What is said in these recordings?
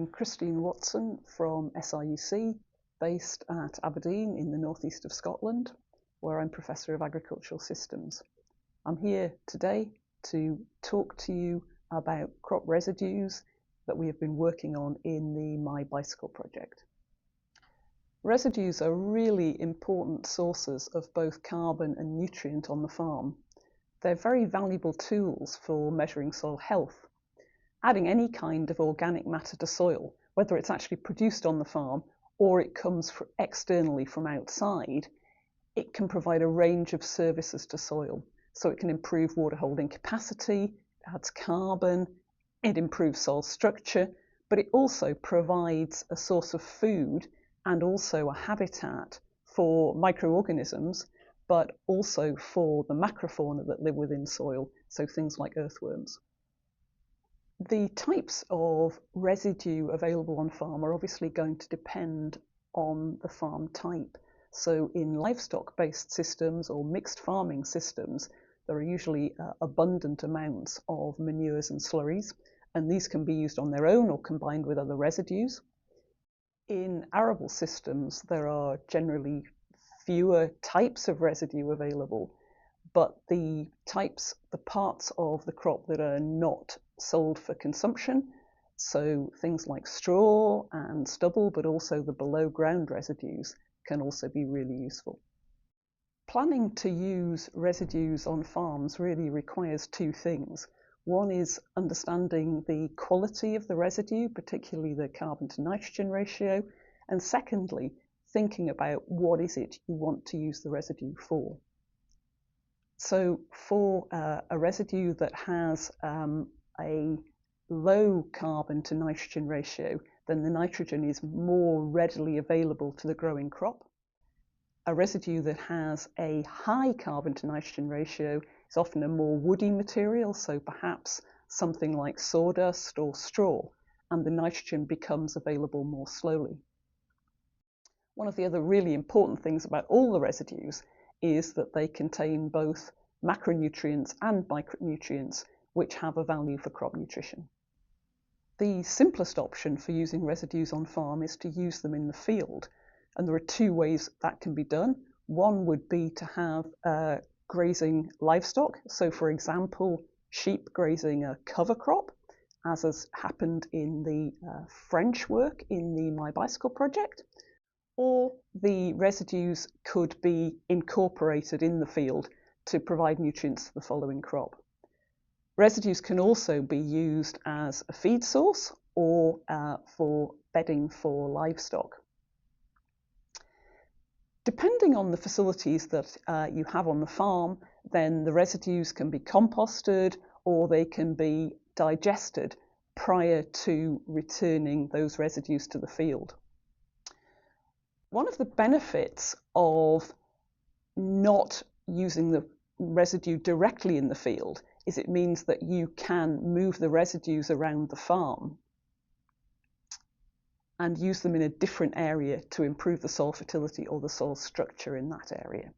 I'm Christine Watson from SRUC, based at Aberdeen in the northeast of Scotland, where I'm Professor of Agricultural Systems. I'm here today to talk to you about crop residues that we have been working on in the MiBicycle project. Residues are really important sources of both carbon and nutrient on the farm. They're very valuable tools for measuring soil health. Adding any kind of organic matter to soil, whether it's actually produced on the farm or it comes externally from outside, it can provide a range of services to soil. So it can improve water holding capacity, it adds carbon, it improves soil structure, but it also provides a source of food and also a habitat for microorganisms, but also for the macrofauna that live within soil, so things like earthworms. The types of residue available on farm are obviously going to depend on the farm type. So in livestock-based systems or mixed farming systems, there are usually abundant amounts of manures and slurries, and these can be used on their own or combined with other residues. In arable systems, there are generally fewer types of residue available, but the parts of the crop that are not sold for consumption, so things like straw and stubble, but also the below ground residues, can also be really useful. Planning to use residues on farms really requires two things. One is understanding the quality of the residue, particularly the carbon to nitrogen ratio, and secondly, thinking about what is it you want to use the residue for. So for a residue that has a low carbon to nitrogen ratio, then the nitrogen is more readily available to the growing crop. A residue that has a high carbon to nitrogen ratio is often a more woody material, so perhaps something like sawdust or straw, and the nitrogen becomes available more slowly. One of the other really important things about all the residues is that they contain both macronutrients and micronutrients, which have a value for crop nutrition. The simplest option for using residues on farm is to use them in the field, and there are two ways that can be done. One would be to have grazing livestock, so for example, sheep grazing a cover crop, as has happened in the French work in the MiBicycle project, or the residues could be incorporated in the field to provide nutrients to the following crop. Residues can also be used as a feed source or for bedding for livestock. Depending on the facilities that you have on the farm, then the residues can be composted or they can be digested prior to returning those residues to the field. One of the benefits of not using the residue directly in the field is it means that you can move the residues around the farm and use them in a different area to improve the soil fertility or the soil structure in that area.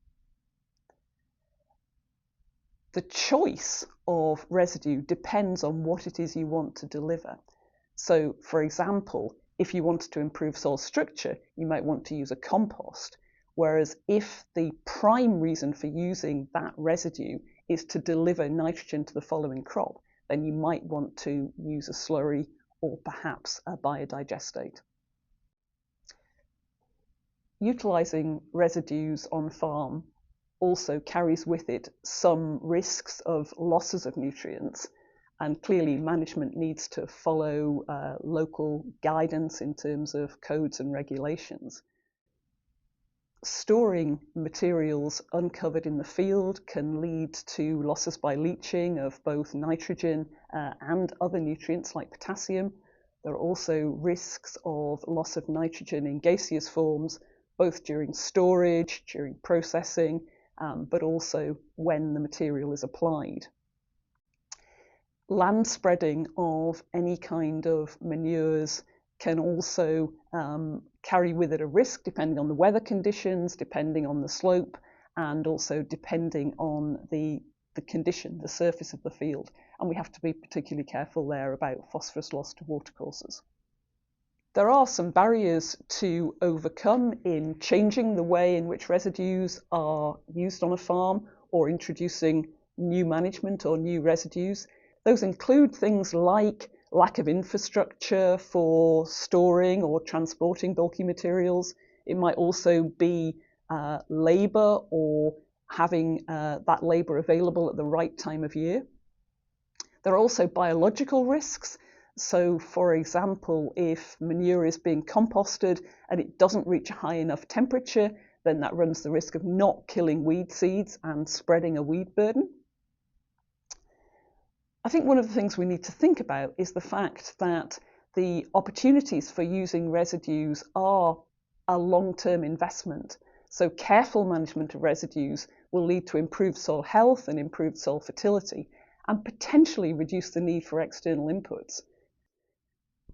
The choice of residue depends on what it is you want to deliver. So, for example, if you wanted to improve soil structure, you might want to use a compost. Whereas if the prime reason for using that residue is to deliver nitrogen to the following crop, then you might want to use a slurry or perhaps a biodigestate. Utilising residues on farm also carries with it some risks of losses of nutrients, and clearly management needs to follow local guidance in terms of codes and regulations. Storing materials uncovered in the field can lead to losses by leaching of both nitrogen and other nutrients like potassium. There are also risks of loss of nitrogen in gaseous forms, both during storage, during processing, but also when the material is applied. Land spreading of any kind of manures can also carry with it a risk depending on the weather conditions, depending on the slope, and also depending on the condition, the surface of the field. And we have to be particularly careful there about phosphorus loss to watercourses. There are some barriers to overcome in changing the way in which residues are used on a farm or introducing new management or new residues. Those include things like lack of infrastructure for storing or transporting bulky materials. It might also be labour or having that labour available at the right time of year. There are also biological risks. So, for example, if manure is being composted and it doesn't reach a high enough temperature, then that runs the risk of not killing weed seeds and spreading a weed burden. I think one of the things we need to think about is the fact that the opportunities for using residues are a long-term investment. So careful management of residues will lead to improved soil health and improved soil fertility, and potentially reduce the need for external inputs.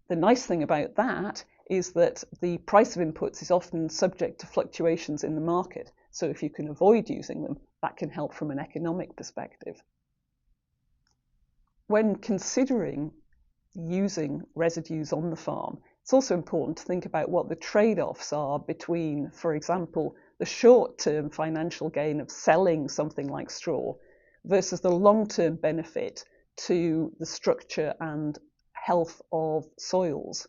The nice thing about that is that the price of inputs is often subject to fluctuations in the market. So if you can avoid using them, that can help from an economic perspective. When considering using residues on the farm, it's also important to think about what the trade-offs are between, for example, the short-term financial gain of selling something like straw versus the long-term benefit to the structure and health of soils.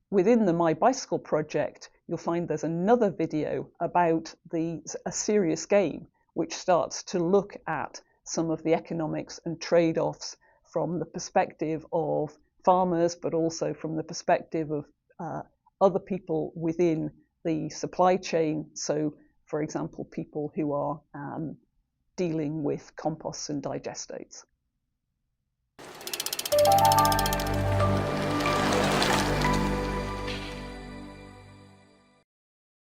Within the MiBicycle project, you'll find there's another video about a serious game, which starts to look at some of the economics and trade-offs from the perspective of farmers, but also from the perspective of other people within the supply chain. So, for example, people who are dealing with composts and digestates.